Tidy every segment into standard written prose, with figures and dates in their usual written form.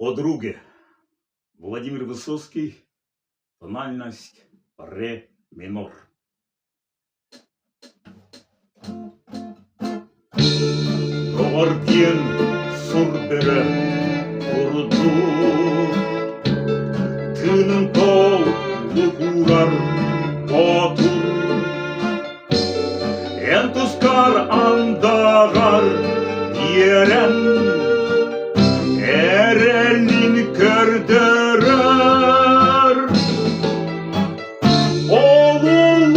О друге, Владимир Высоцкий, тональность ре минор. Doğarken sur bere vurdu, tının tolu kurar otur. En tuskar andagar yeren, erelin kördörör. Oğlun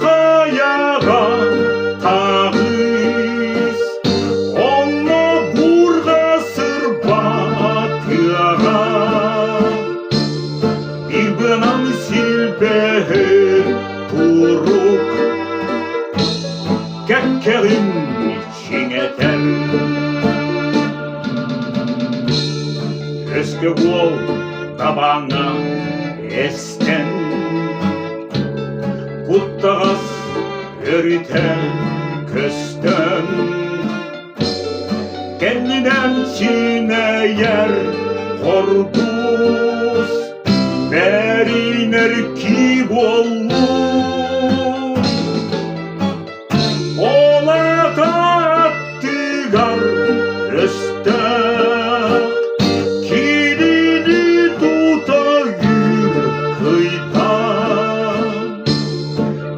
kayağa tağız, onu burga sırbatığa. Bir bınam silbehir turuk, kekkerin içine ter. Eski bol tabana esten, kuttağız örüten kösten. Kendinden çine yer korkuz, veriner ki bolluz. Ola tattıgar östek, kilidi tutayır kıytan.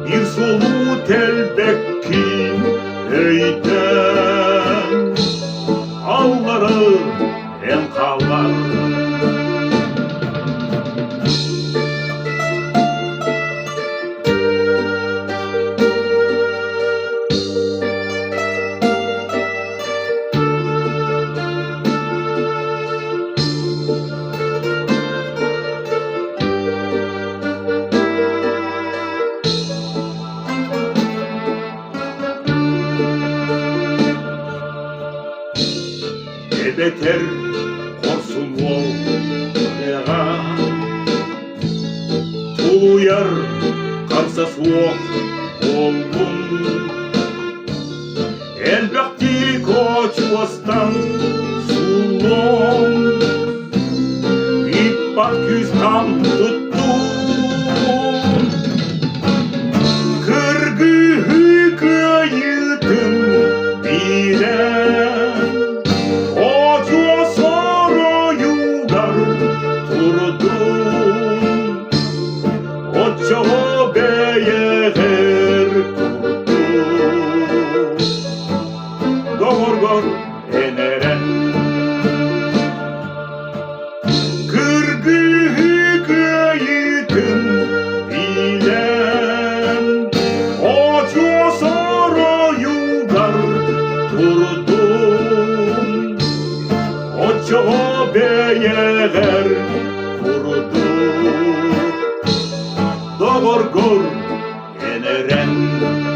Bir solu telbekkin öyden, ağları en kallar. Beter korsun ol değa, tuluyar kalsa soğuk oldun. Elbette koçvastan sulon, ippak yüz tam tuttun. Kırgıhı kayıtın bilen, Oçağı beyer kurdu, doğurgur eneren. Kırgıhı kayıtın bilen, oçağı sarayugar turdun. Oçağı beyer kurdu, doğurgur eneren.